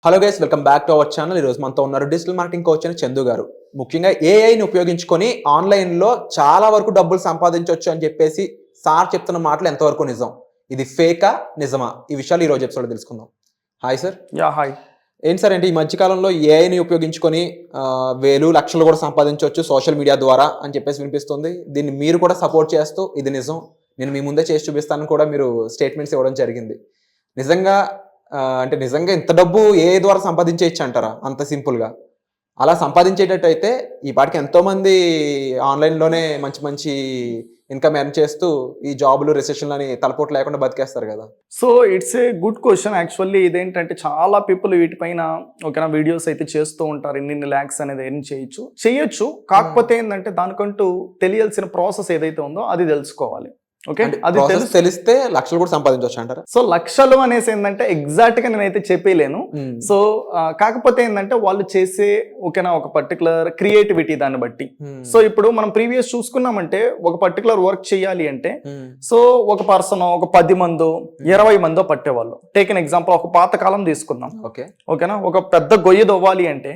Hello guys, welcome back to our channel. ఈరోజు మనతో ఉన్నారు డిజిటల్ మార్కెటింగ్ కోచ్ అని చందు గారు. ముఖ్యంగా ఏఐని ఉపయోగించుకొని ఆన్లైన్లో చాలా వరకు డబ్బులు సంపాదించవచ్చు అని చెప్పేసి సార్ చెప్తున్న మాటలు ఎంతవరకు నిజం, ఇది ఫేకా నిజమా, ఈ విషయాలు ఈరోజు ఎపిసోడ్ తెలుసుకుందాం. Hi sir. హాయ్. ఏంటి సార్, ఏంటి ఈ మధ్యకాలంలో ఏఐని ఉపయోగించుకొని వేలు లక్షలు కూడా సంపాదించవచ్చు సోషల్ మీడియా ద్వారా అని చెప్పేసి వినిపిస్తుంది. దీన్ని మీరు కూడా సపోర్ట్ చేస్తూ ఇది నిజం, నేను మీ ముందే చేసి చూపిస్తానని కూడా మీరు స్టేట్మెంట్స్ ఇవ్వడం జరిగింది. నిజంగా అంటే నిజంగా ఇంత డబ్బు ఏ ద్వారా సంపాదించేయచ్చు అంటారా? అంత సింపుల్గా అలా సంపాదించేటట్టు అయితే ఈ పాటికి ఎంతోమంది ఆన్లైన్లోనే మంచి మంచి ఇన్కమ్ ఎర్న్ చేస్తూ ఈ జాబులు రిసెషన్లు అని తలపోటు లేకుండా బతికేస్తారు కదా. So it's a good question. Actually ఇదేంటంటే చాలా పీపుల్ వీటిపైన ఓకేనా వీడియోస్ అయితే చేస్తూ ఉంటారు. ఇన్ని ల్యాక్స్ అనేది ఎర్న్ చేయొచ్చు. కాకపోతే ఏంటంటే దానికంటూ తెలియాల్సిన ప్రాసెస్ ఏదైతే ఉందో అది తెలుసుకోవాలి. ఓకే, అది తెలిస్తే లక్షలు కూడా సంపాదించవచ్చు అంటారా? సో లక్షలు అనేసి ఏంటంటే ఎగ్జాక్ట్ గా నేనైతే చెప్పలేను. సో కాకపోతే ఏంటంటే వాళ్ళు చేసే ఓకేనా ఒక పర్టికులర్ క్రియేటివిటీ దాన్ని బట్టి. సో ఇప్పుడు మనం ప్రీవియస్ చూసుకున్నామంటే ఒక పర్టికులర్ వర్క్ చేయాలి అంటే సో ఒక పర్సన్ ఒక 10 మందో 20 మందో పట్టేవాళ్ళు. టేక్ ఎన్ ఎగ్జాంపుల్, ఒక పాతకాలం తీసుకుందాం. ఓకేనా, ఒక పెద్ద గొయ్యి తవ్వాలి అంటే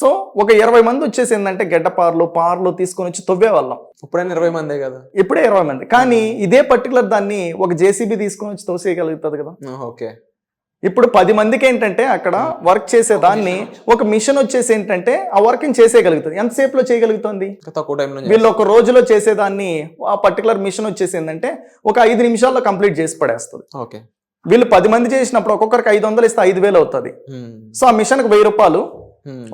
సో ఒక 20 మంది వచ్చేసి ఏంటంటే పార్లు తీసుకొని వచ్చి తవ్వేవాళ్ళం. ఇప్పుడైనా 20 మందే కదా, ఇప్పుడే 20 మంది. కానీ ఇదే పర్టికులర్ దాన్ని ఒక జేసీబీ తీసుకొని వచ్చి తోసేయగలుగుతుంది కదా. ఓకే, ఇప్పుడు 10 మందికి ఏంటంటే అక్కడ వర్క్ చేసే దాన్ని ఒక మిషన్ వచ్చేసి ఏంటంటే ఆ వర్క్ చేసేయగలుగుతుంది. ఎంతసేపులో చేయగలుగుతుంది? తక్కువ టైంలో. వీళ్ళు ఒక రోజులో చేసేదాన్ని ఆ పర్టికులర్ మిషన్ వచ్చేసి ఏంటంటే ఒక 5 నిమిషాల్లో కంప్లీట్ చేసి పడేస్తుంది. ఓకే, వీళ్ళు 10 మంది చేసినప్పుడు ఒక్కొక్కరికి 500 ఇస్తే 5,000 అవుతుంది. సో ఆ మిషన్కి 1000 రూపాయలు.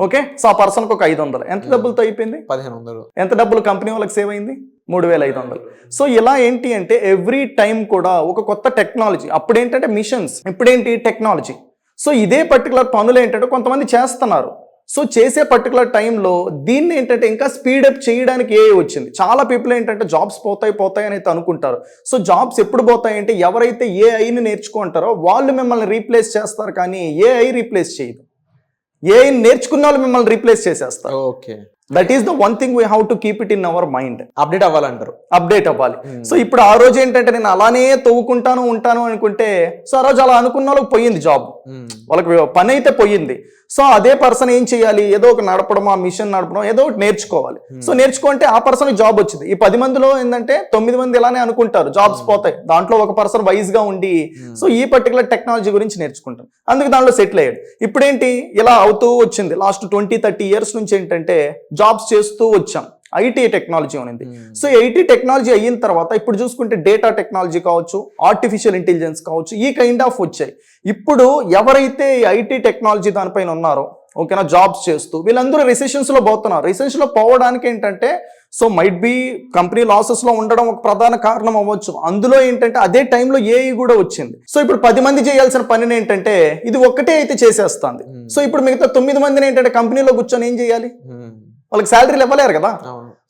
ఓకే, సో ఆ పర్సన్కి ఒక 500. ఎంత డబ్బులతో అయిపోయింది? 1500. ఎంత డబ్బులు కంపెనీ వాళ్ళకి సేవ్ అయింది? 3,500. సో ఇలా ఏంటి అంటే ఎవ్రీ టైం కూడా ఒక కొత్త టెక్నాలజీ. అప్పుడు ఏంటంటే మిషన్స్, ఇప్పుడేంటి టెక్నాలజీ. సో ఇదే పర్టికులర్ పనులు ఏంటంటే కొంతమంది చేస్తున్నారు. సో చేసే పర్టికులర్ టైంలో దీన్ని ఏంటంటే ఇంకా స్పీడప్ చేయడానికి ఏఐ వచ్చింది. చాలా పీపుల్ ఏంటంటే జాబ్స్ పోతాయి అని అయితే అనుకుంటారు. సో జాబ్స్ ఎప్పుడు పోతాయి అంటే ఎవరైతే ఏఐని నేర్చుకుంటారో వాళ్ళు మిమ్మల్ని రీప్లేస్ చేస్తారు, కానీ ఏఐ రీప్లేస్ చేయదు. ఏఐ నేర్చుకున్న వాళ్ళు మిమ్మల్ని రీప్లేస్ చేసేస్తారు. Okay, that is the one thing we have to keep it in our mind. Update అవ్వాలంటారు. అప్డేట్ అవ్వాలి. సో ఇప్పుడు ఆ రోజు ఏంటంటే నేను అలానే ఉంటాను అనుకుంటే సో ఆ రోజు అలా అనుకున్న వాళ్ళకి పోయింది జాబ్, వాళ్ళకి పని అయితే పోయింది. సో అదే పర్సన్ ఏం చేయాలి? ఏదో ఒక నడపడం, ఆ మిషన్ నడపడం, ఏదో ఒకటి నేర్చుకోవాలి. సో నేర్చుకుంటే ఆ పర్సన్ జాబ్ వచ్చింది. ఈ 10 మందిలో ఏంటంటే 9 మంది ఇలానే అనుకుంటారు జాబ్స్ పోతాయి. దాంట్లో ఒక పర్సన్ వైజ్ గా ఉండి సో ఈ పర్టికులర్ టెక్నాలజీ గురించి నేర్చుకుంటారు, అందుకు దాంట్లో సెటిల్ అయ్యాడు. ఇప్పుడేంటి ఇలా అవుతూ వచ్చింది. లాస్ట్ 20-30 ఇయర్స్ నుంచి ఏంటంటే జాబ్స్ చేస్తూ వచ్చాం. ఐటీ టెక్నాలజీ ఉంది. సో ఐటీ టెక్నాలజీ అయిన తర్వాత ఇప్పుడు చూసుకుంటే డేటా టెక్నాలజీ కావచ్చు, ఆర్టిఫిషియల్ ఇంటెలిజెన్స్ కావచ్చు, ఈ కైండ్ ఆఫ్ వచ్చాయి. ఇప్పుడు ఎవరైతే ఐటీ టెక్నాలజీ దానిపైన ఉన్నారో ఓకేనా జాబ్స్ చేస్తూ వీళ్ళందరూ రిసెషన్స్ లో పోతున్నారు. రిసెషన్ లో పోవడానికి ఏంటంటే so might be company losses లో ఉండడం ఒక ప్రధాన కారణం అవ్వచ్చు. అందులో ఏంటంటే అదే టైంలో ఏఐ కూడా వచ్చింది. సో ఇప్పుడు 10 మంది చేయాల్సిన పనిని ఏంటంటే ఇది ఒక్కటే అయితే చేసేస్తుంది. సో ఇప్పుడు మిగతా 9 మందిని ఏంటంటే కంపెనీలో కూర్చొని ఏం చేయాలి? వాళ్ళకి శాలరీలు ఇవ్వలేరు కదా.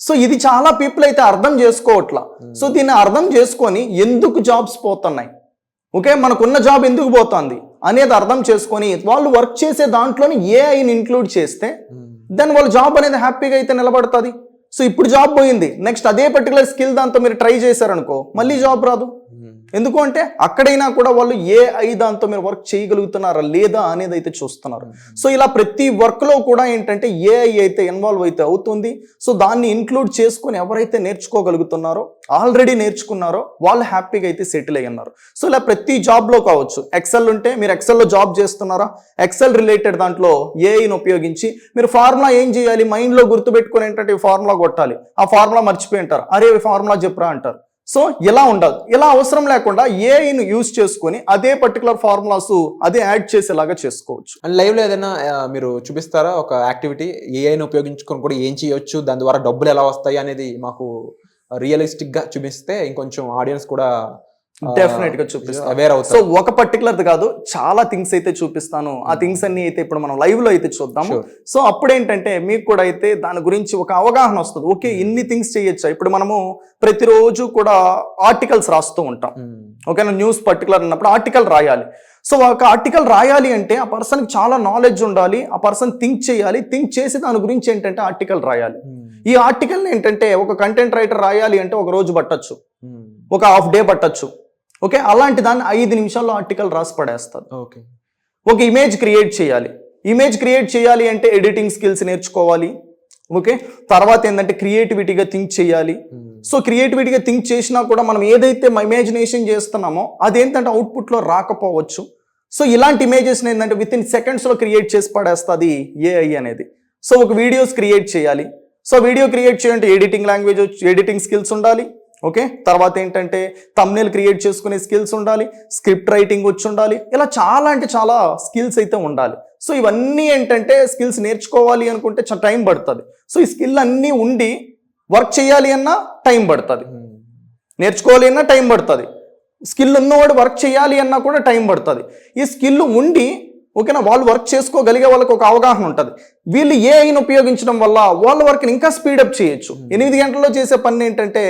సో ఇది చాలా పీపుల్ అయితే అర్థం చేసుకోవట్లా. సో దీన్ని అర్థం చేసుకొని ఎందుకు జాబ్స్ పోతున్నాయి, ఓకే మనకున్న జాబ్ ఎందుకు పోతుంది అనేది అర్థం చేసుకొని వాళ్ళు వర్క్ చేసే దాంట్లోని ఏఐని ఇంక్లూడ్ చేస్తే దెన్ వాళ్ళ జాబ్ అనేది హ్యాపీగా అయితే నిలబడుతుంది. సో ఇప్పుడు జాబ్ పోయింది, నెక్స్ట్ అదే పర్టికులర్ స్కిల్ దాంతో మీరు ట్రై చేశారనుకో మళ్ళీ జాబ్ రాదు. ఎందుకు అంటే అక్కడైనా కూడా వాళ్ళు ఏఐ దాంతో మీరు వర్క్ చేయగలుగుతున్నారా లేదా అనేది అయితే చూస్తున్నారు. సో ఇలా ప్రతి వర్క్ లో కూడా ఏంటంటే ఏఐ అయితే ఇన్వాల్వ్ అయితే అవుతుంది. సో దాన్ని ఇంక్లూడ్ చేసుకొని ఎవరైతే నేర్చుకోగలుగుతున్నారో ఆల్రెడీ నేర్చుకున్నారో వాళ్ళు హ్యాపీగా అయితే సెటిల్ అయ్యి ఉన్నారు. సో ఇలా ప్రతి జాబ్ లో కావచ్చు, ఎక్సెల్ ఉంటే మీరు ఎక్సెల్లో జాబ్ చేస్తున్నారా, ఎక్సెల్ రిలేటెడ్ దాంట్లో ఏఐని ఉపయోగించి మీరు ఫార్ములా ఏం చేయాలి మైండ్ లో గుర్తుపెట్టుకుని ఏంటంటే ఫార్ములా కొట్టాలి, ఆ ఫార్ములా మర్చిపోయి ఉంటారు, అరే ఫార్ములా చెప్పరా అంటారు. సో ఇలా ఉండదు. ఇలా అవసరం లేకుండా ఏఐని యూజ్ చేసుకొని అదే పర్టికులర్ ఫార్ములాస్ అదే యాడ్ చేసేలాగా చేసుకోవచ్చు. అండ్ లైవ్ లో ఏదైనా మీరు చూపిస్తారా ఒక యాక్టివిటీ, ఏఐని ఉపయోగించుకొని కూడా ఏం చేయొచ్చు, దాని ద్వారా డబ్బులు ఎలా వస్తాయి అనేది మాకు రియలిస్టిక్ గా చూపిస్తే ఇంకొంచెం ఆడియన్స్ కూడా డెఫినెట్ గా చూపిస్తాను. సో ఒక పర్టికులర్ కాదు, చాలా థింగ్స్ అయితే చూపిస్తాను. ఆ థింగ్స్ అన్ని అయితే ఇప్పుడు మనం లైవ్ లో అయితే చూద్దాము. సో అప్పుడు ఏంటంటే మీకు కూడా అయితే దాని గురించి ఒక అవగాహన వస్తుంది. ఓకే ఇన్ని థింగ్స్ చేయొచ్చా. ఇప్పుడు మనము ప్రతిరోజు కూడా ఆర్టికల్స్ రాస్తూ ఉంటాం. ఓకేనా, న్యూస్ పర్టికులర్ అన్నప్పుడు ఆర్టికల్ రాయాలి. సో ఒక ఆర్టికల్ రాయాలి అంటే ఆ పర్సన్కి చాలా నాలెడ్జ్ ఉండాలి, ఆ పర్సన్ థింక్ చేయాలి, థింక్ చేసి దాని గురించి ఏంటంటే ఆర్టికల్ రాయాలి. ఈ ఆర్టికల్ ఏంటంటే ఒక కంటెంట్ రైటర్ రాయాలి అంటే ఒక రోజు పట్టొచ్చు, ఒక హాఫ్ డే పట్టొచ్చు. ఓకే అలాంటి దాన్ని 5 నిమిషాల్లో ఆర్టికల్ రాసి పడేస్తారు. ఓకే ఒక ఇమేజ్ క్రియేట్ చేయాలి. ఇమేజ్ క్రియేట్ చేయాలి అంటే ఎడిటింగ్ స్కిల్స్ నేర్చుకోవాలి. ఓకే, తర్వాత ఏంటంటే క్రియేటివిటీగా థింక్ చేయాలి. సో క్రియేటివిటీగా థింక్ చేసినా కూడా మనం ఏదైతే ఇమాజినేషన్ చేస్తున్నామో అదేంటంటే అవుట్పుట్లో రాకపోవచ్చు. సో ఇలాంటి ఇమేజెస్ని ఏంటంటే విత్ ఇన్ సెకండ్స్లో క్రియేట్ చేసి పడేస్తుంది ఏఐ అనేది. సో ఒక వీడియోస్ క్రియేట్ చేయాలి. సో వీడియో క్రియేట్ చేయాలంటే ఎడిటింగ్ లాంగ్వేజ్, ఎడిటింగ్ స్కిల్స్ ఉండాలి. ఓకే, తర్వాత ఏంటంటే థంబ్నెయిల్ క్రియేట్ చేసుకునే స్కిల్స్ ఉండాలి, స్క్రిప్ట్ రైటింగ్ వచ్చి ఉండాలి. ఇలా చాలా అంటే చాలా స్కిల్స్ అయితే ఉండాలి. సో ఇవన్నీ ఏంటంటే స్కిల్స్ నేర్చుకోవాలి అనుకుంటే టైం పడుతుంది. సో ఈ స్కిల్ అన్నీ ఉండి వర్క్ చేయాలి అన్నా టైం పడుతుంది, నేర్చుకోవాలి అన్నా టైం పడుతుంది. స్కిల్ ఉన్నవాడు వర్క్ చేయాలి అన్నా కూడా టైం పడుతుంది. ఈ స్కిల్ ఉండి ఓకేనా వాళ్ళు వర్క్ చేసుకోగలిగే వాళ్ళకి ఒక అవగాహన ఉంటుంది. వీళ్ళు ఏఐని ఉపయోగించడం వల్ల వాళ్ళ వర్క్ని ఇంకా స్పీడప్ చేయొచ్చు. 8 గంటల్లో చేసే పని ఏంటంటే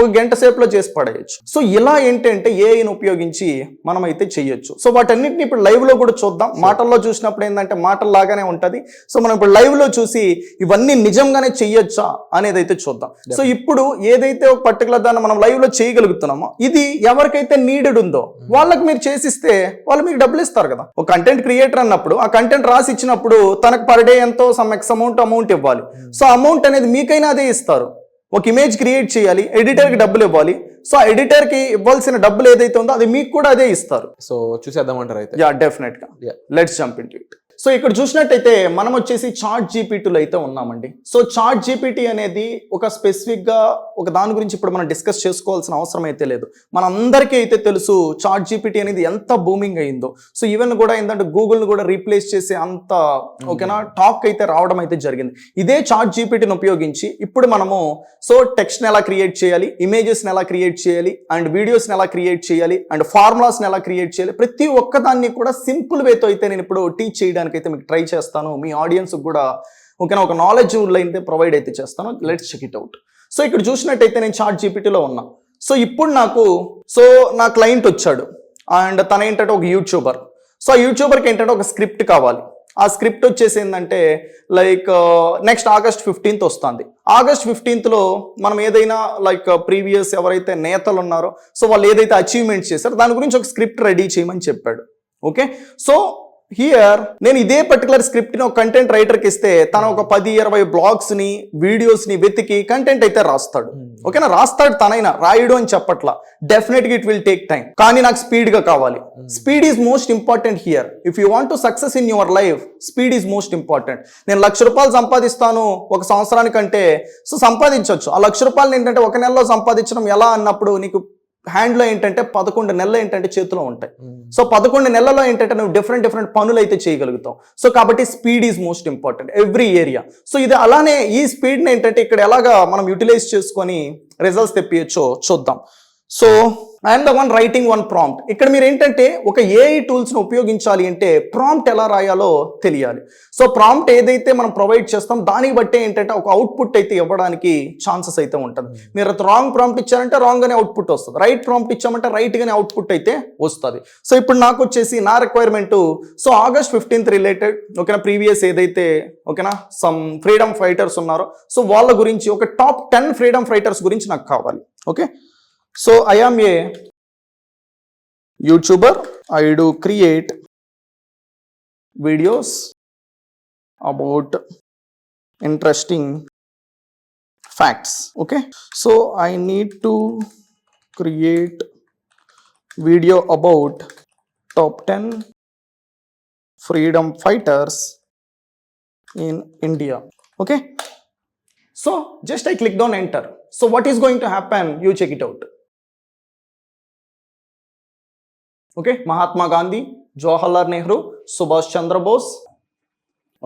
1 గంట సేపులో చేసి పడేయచ్చు. సో ఇలా ఏంటంటే ఏఐని ఉపయోగించి మనం అయితే చేయొచ్చు. సో వాటన్నిటిని ఇప్పుడు లైవ్లో కూడా చూద్దాం. మాటల్లో చూసినప్పుడు ఏంటంటే మాటల్లాగానే ఉంటుంది. సో మనం ఇప్పుడు లైవ్లో చూసి ఇవన్నీ నిజంగానే చెయ్యొచ్చా అనేది అయితే చూద్దాం. సో ఇప్పుడు ఏదైతే ఒక పర్టికులర్ దాన్ని మనం లైవ్లో చేయగలుగుతున్నామో ఇది ఎవరికైతే నీడెడ్ ఉందో వాళ్ళకి మీరు చేసిస్తే వాళ్ళు మీకు డబ్బులు ఇస్తారు కదా. ఒక కంటెంట్ క్రియేటర్ అన్నప్పుడు ఆ కంటెంట్ రాసి ఇచ్చినప్పుడు తనకు పర్ డే ఎంతో సమ్ ఎక్స్ అమౌంట్ ఇవ్వాలి. సో అమౌంట్ అనేది మీకైనా అదే ఇస్తారు. ఒక ఇమేజ్ క్రియేట్ చేయాలి, ఎడిటర్కి డబ్బులు ఇవ్వాలి. సో ఆ ఎడిటర్కి ఇవ్వాల్సిన డబ్బులు ఏదైతే ఉందో అది మీకు కూడా అదే ఇస్తారు. సో చూసేద్దామంటారు అయితే? యా, డెఫినెట్గా. Let's jump into it. So ఇక్కడ చూసినట్టయితే మనం వచ్చేసి చాట్ జీపీటీలో అయితే ఉన్నామండి. సో చాట్ జీపీటీ అనేది ఒక స్పెసిఫిక్గా ఒక దాని గురించి ఇప్పుడు మనం డిస్కస్ చేసుకోవాల్సిన అవసరం అయితే లేదు. మనందరికీ అయితే తెలుసు చాట్ జీపీటీ అనేది ఎంత బూమింగ్ అయిందో. సో ఈవెన్ కూడా ఏంటంటే గూగుల్ని కూడా రీప్లేస్ చేసే అంత ఓకేనా టాక్ అయితే రావడం అయితే జరిగింది. ఇదే చాట్ జీపీటీని ఉపయోగించి ఇప్పుడు మనము సో టెక్స్ట్ని ఎలా క్రియేట్ చేయాలి, ఇమేజెస్ని ఎలా క్రియేట్ చేయాలి, అండ్ వీడియోస్ని ఎలా క్రియేట్ చేయాలి, అండ్ ఫార్ములాస్ని ఎలా క్రియేట్ చేయాలి, ప్రతి ఒక్కదాన్ని కూడా సింపుల్ వేతో అయితే నేను ఇప్పుడు టీచ్ చేయడానికి అయితే మీకు ట్రై చేస్తాను. మీ ఆడియన్స్ కూడా ఓకేనా ఒక నాలెడ్జ్ అయితే ప్రొవైడ్ అయితే చేస్తాను. Let's check it out. So ఇక్కడ చూసినట్టయితే నేను చాట్ జీపీటీలో ఉన్నా. సో ఇప్పుడు నా క్లయింట్ వచ్చాడు అండ్ తన ఏంటంటే ఒక యూట్యూబర్. సో ఆ యూట్యూబర్కి ఏంటంటే ఒక స్క్రిప్ట్ కావాలి. ఆ స్క్రిప్ట్ వచ్చేసి ఏంటంటే లైక్ నెక్స్ట్ August 15th వస్తుంది. August 15thలో మనం ఏదైనా లైక్ ప్రీవియస్ ఎవరైతే నేతలు ఉన్నారో సో వాళ్ళు ఏదైతే అచీవ్మెంట్స్ చేశారో దాని గురించి ఒక స్క్రిప్ట్ రెడీ చేయమని చెప్పాడు. ఓకే, సో హియర్ నేను ఇదే పర్టికులర్ స్క్రిప్ట్ని ఒక కంటెంట్ రైటర్కి ఇస్తే తన ఒక 10-20 బ్లాగ్స్ని వీడియోస్ని వెతికి కంటెంట్ అయితే రాస్తాడు. ఓకేనా, రాస్తాడు. తనైనా రాయడు అని చెప్పట్లా, డెఫినెట్గా ఇట్ విల్ టేక్ టైం. కానీ నాకు స్పీడ్గా కావాలి. Speed is most important here. If you want to success in your life, speed is most important. నేను ₹1,00,000 సంపాదిస్తాను ఒక సంవత్సరానికంటే సో సంపాదించవచ్చు. ఆ ₹1,00,000 ఏంటంటే ఒక నెలలో సంపాదించడం ఎలా అన్నప్పుడు నీకు హ్యాండ్లో ఏంటంటే 11 నెలలు ఏంటంటే చేతిలో ఉంటాయి. సో 11 నెలల్లో ఏంటంటే నువ్వు డిఫరెంట్ పనులు అయితే చేయగలుగుతావు. సో కాబట్టి speed is most important every area. So ఇది అలానే ఈ స్పీడ్ని ఏంటంటే ఇక్కడ ఎలాగా మనం యూటిలైజ్ చేసుకొని రిజల్ట్స్ తెప్పియచ్చో చూద్దాం. So I'm the one writing one prompt. ఇక్కడ మీరు ఏంటంటే ఒక ఏఐ టూల్స్ని ఉపయోగించాలి అంటే ప్రాంప్ట్ ఎలా రాయాలో తెలియాలి. సో ప్రాంప్ట్ ఏదైతే మనం ప్రొవైడ్ చేస్తాం దానికి బట్టే ఏంటంటే ఒక అవుట్పుట్ అయితే ఇవ్వడానికి ఛాన్సెస్ అయితే ఉంటుంది. మీరు రాంగ్ ప్రాంప్ట్ ఇచ్చారంటే రాంగ్ గానే అవుట్పుట్ వస్తుంది, రైట్ ప్రాంప్ట్ ఇచ్చామంటే రైట్ గానే అవుట్పుట్ అయితే వస్తుంది. సో ఇప్పుడు నాకు వచ్చేసి నా requirement so August 15th related ఓకేనా, ప్రీవియస్ ఏదైతే ఓకేనా సమ్ ఫ్రీడమ్ ఫైటర్స్ ఉన్నారో సో వాళ్ళ గురించి ఒక టాప్ 10 ఫ్రీడమ్ ఫైటర్స్ గురించి నాకు కావాలి. Okay, so I am a YouTuber. I do create videos about interesting facts. Okay, so I need to create video about top 10 freedom fighters in India. Okay, so just I clicked on enter. So what is going to happen? You check it out. Okay, Mahatma Gandhi, Jawaharlal Nehru, Subhash Chandra Bose,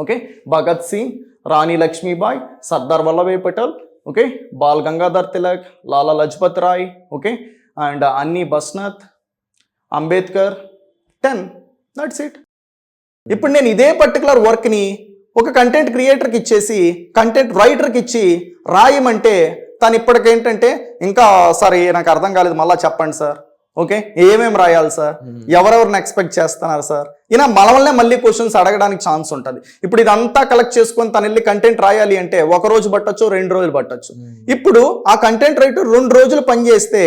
okay, Bhagat Singh, Rani Lakshmi Bai, Sardar Vallabhbhai Patel, okay, Bal Gangadhar Tilak, Lala Lajpat Rai, okay, and Annie Besant, Ambedkar, 10. That's it. ఇప్పుడు నేను ఇదే particular వర్క్ని ఒక content క్రియేటర్కి ఇచ్చేసి content రైటర్కి ఇచ్చి రాయమంటే తను ఇప్పటికేంటంటే ఇంకా sir నాకు అర్థం కాలేదు మళ్ళీ చెప్పండి సార్. ఓకే, ఏమేమి రాయాలి సార్, ఎవరెవరిని ఎక్స్పెక్ట్ చేస్తున్నారు సార్, ఇలా మన వల్లే మళ్ళీ క్వశ్చన్స్ అడగడానికి ఛాన్స్ ఉంటుంది. ఇప్పుడు ఇదంతా కలెక్ట్ చేసుకొని తను వెళ్ళి కంటెంట్ రాయాలి అంటే 1 రోజు పట్టొచ్చు, 2 రోజులు పట్టొచ్చు. ఇప్పుడు ఆ కంటెంట్ రైటర్ 2 రోజులు పనిచేస్తే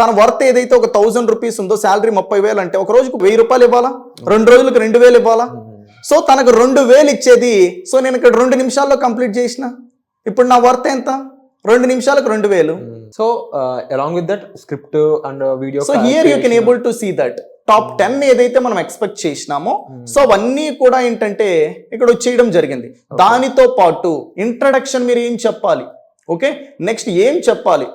తన వర్త్ ఏదైతే ఒక 1000 రూపీస్ ఉందో, శాలరీ 30,000 అంటే ఒక రోజుకు 1000 రూపాయలు ఇవ్వాలా, 2 రోజులకు 2000 ఇవ్వాలా. సో తనకు 2000 ఇచ్చేది, సో నేను ఇక్కడ 2 నిమిషాల్లో కంప్లీట్ చేసిన. ఇప్పుడు నా వర్త్ ఎంత? 2 నిమిషాలకు 2000. So along with that script and video, so here you can able to see that top 10 ఏదైతే మనం ఎక్స్పెక్ట్ చేసినామో, సో అవన్నీ కూడా ఏంటంటే ఇక్కడ వచ్చేయడం జరిగింది. దానితో పాటు ఇంట్రడక్షన్ మీరు ఏం చెప్పాలి, ఓకే, నెక్స్ట్ ఏం చెప్పాలి,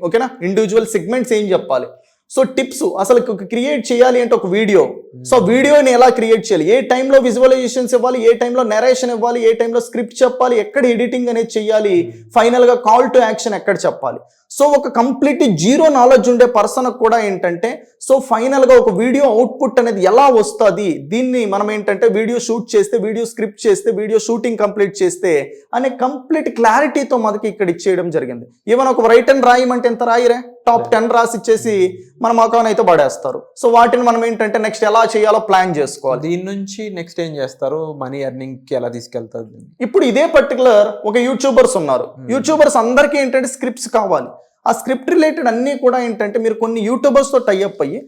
ఓకేనా, ఇండివిజువల్ సెగ్మెంట్స్ ఏం చెప్పాలి, సో టిప్స్ అసలు క్రియేట్ చేయాలి అంటే ఒక వీడియో, సో వీడియోని ఎలా క్రియేట్ చేయాలి, ఏ టైంలో విజువలైజేషన్స్ ఇవ్వాలి, ఏ టైంలో నెరేషన్ ఇవ్వాలి, ఏ టైంలో స్క్రిప్ట్ చెప్పాలి, ఎక్కడ ఎడిటింగ్ అనేది చేయాలి, ఫైనల్గా కాల్ టు యాక్షన్ ఎక్కడ చెప్పాలి. సో ఒక కంప్లీట్ జీరో నాలెడ్జ్ ఉండే పర్సన్ కూడా ఏంటంటే, సో ఫైనల్గా ఒక వీడియో అవుట్పుట్ అనేది ఎలా వస్తుంది, దీన్ని మనం ఏంటంటే వీడియో షూట్ చేస్తే, వీడియో స్క్రిప్ట్ చేస్తే, వీడియో షూటింగ్ కంప్లీట్ చేస్తే అనే కంప్లీట్ క్లారిటీతో మనకి ఇక్కడ ఇచ్చేయడం జరిగింది. ఈవెన్ ఒక రైట్ అండ్ రాయమంటే ఎంత రాయిరే, టాప్ 10 రాసి ఇచ్చేసి మన మొఖాన్ని అయితే పడేస్తారు. సో వాటిని మనం ఏంటంటే నెక్స్ట్ ఎలా చేయాలో ప్లాన్ చేసుకోవాలి. దీని నుంచి నెక్స్ట్ ఏం చేస్తారు, మనీ ఎర్నింగ్ కి ఎలా తీసుకెళ్తారు? ఇప్పుడు ఇదే పర్టికులర్ ఒక యూట్యూబర్స్ ఉన్నారు. యూట్యూబర్స్ అందరికీ ఏంటంటే స్క్రిప్ట్స్ కావాలి. ఆ స్క్రిప్ట్ రిలేటెడ్ అన్నీ కూడా ఏంటంటే మీరు కొన్ని యూట్యూబర్స్తో టైఅప్ అయ్యి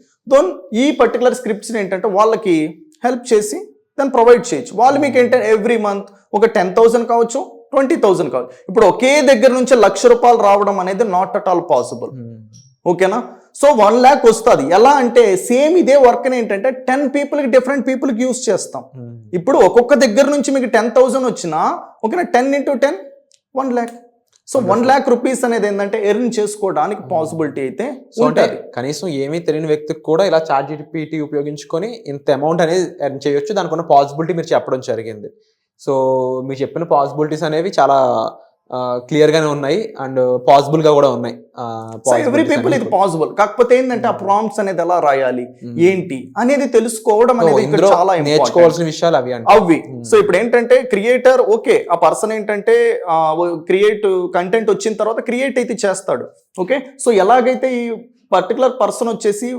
ఈ పర్టికులర్ స్క్రిప్ట్స్ని ఏంటంటే వాళ్ళకి హెల్ప్ చేసి దాన్ని ప్రొవైడ్ చేయొచ్చు. వాళ్ళు మీకు ఏంటంటే ఎవ్రీ మంత్ ఒక 10,000 కావచ్చు, 20,000 కావచ్చు. ఇప్పుడు ఒకే దగ్గర నుంచి ₹1,00,000 రావడం అనేది నాట్ అట్ ఆల్ పాసిబుల్, ఓకేనా. సో 1 lakh వస్తుంది. ఎలా అంటే సేమ్ ఇదే వర్క్ ఏంటంటే 10 పీపుల్కి డిఫరెంట్ పీపుల్కి యూస్ చేస్తాం. ఇప్పుడు ఒక్కొక్క దగ్గర నుంచి మీకు 10,000 వచ్చినా, ఓకేనా, 10 into 10 1 lakh. So 1 lakh rupees అనేది ఏంటంటే ఎర్న్ చేసుకోవడానికి పాసిబిలిటీ అయితే ఉంటుంది. కనీసం ఏమీ తెలియని వ్యక్తికి కూడా ఇలా ChatGPT ఉపయోగించుకొని ఇంత అమౌంట్ అనేది ఎర్న్ చేయొచ్చు. దానికి ఉన్న పాసిబిలిటీ మీరు చెప్పడం జరిగింది. సో మీరు చెప్పిన పాసిబిలిటీస్ అనేవి చాలా క్లియర్ గానే ఉన్నాయి అండ్ పాసిబుల్ గా కూడా ఉన్నాయి. ఎవ్రీ పీపుల్ ఇది పాసిబుల్. కాకపోతే ఏంటంటే ఆ ప్రాంప్ట్స్ అనేది ఎలా రాయాలి, ఏంటి అనేది తెలుసుకోవడం అనేది ఇక్కడ చాలా నేర్చుకోవాల్సిన విషయాలు అవి. సో ఇప్పుడు ఏంటంటే క్రియేటర్, ఓకే, ఆ పర్సన్ ఏంటంటే క్రియేట్ కంటెంట్ వచ్చిన తర్వాత క్రియేట్ అయితే చేస్తాడు, ఓకే. సో ఎలాగైతే ఈ పర్టికులర్ పర్సన్ వచ్చేసి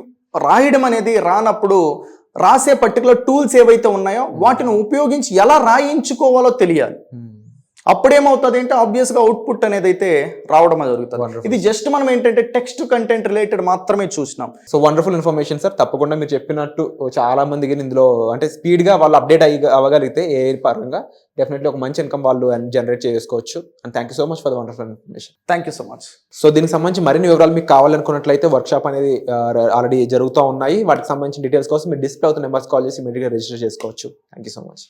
రాయడం అనేది రానప్పుడు రాసే పర్టికులర్ టూల్స్ ఏవైతే ఉన్నాయో వాటిని ఉపయోగించి ఎలా రాయించుకోవాలో తెలియాలి. అప్పుడేమవుతుంది అంటే ఆబ్వియస్ గా అవుట్పుట్ అనేది అయితే రావడం జరుగుతుంది. ఇది జస్ట్ మనం ఏంటంటే టెక్స్ట్ కంటెంట్ రిలేటెడ్ మాత్రమే చూసినాం. So wonderful information sir. తప్పకుండా మీరు చెప్పినట్టు చాలా మందికి ఇందులో అంటే స్పీడ్ గా వాళ్ళు అప్డేట్ అవ్వగలిగితే ఏ పరంగా డెఫినెట్లీ ఒక మంచి ఇన్కమ్ వాళ్ళు జనరేట్ చేసుకోవచ్చు. And thank you so much for the wonderful information. Thank you so much. So దీనికి సంబంధించి మరిన్ని వివరాలు మీకు కావాలనుకున్నట్లయితే వర్క్ షాప్ అనేది ఆల్రెడీ జరుగుతూ ఉన్నాయి. వాటికి సంబంధించిన డీటెయిల్స్ కోసం మీరు డిస్ప్లే అవుతున్న నెంబర్స్ కాల్ చేసి ఇమీడియట్గా రిజిస్టర్ చేసుకోవచ్చు. Thank you so much.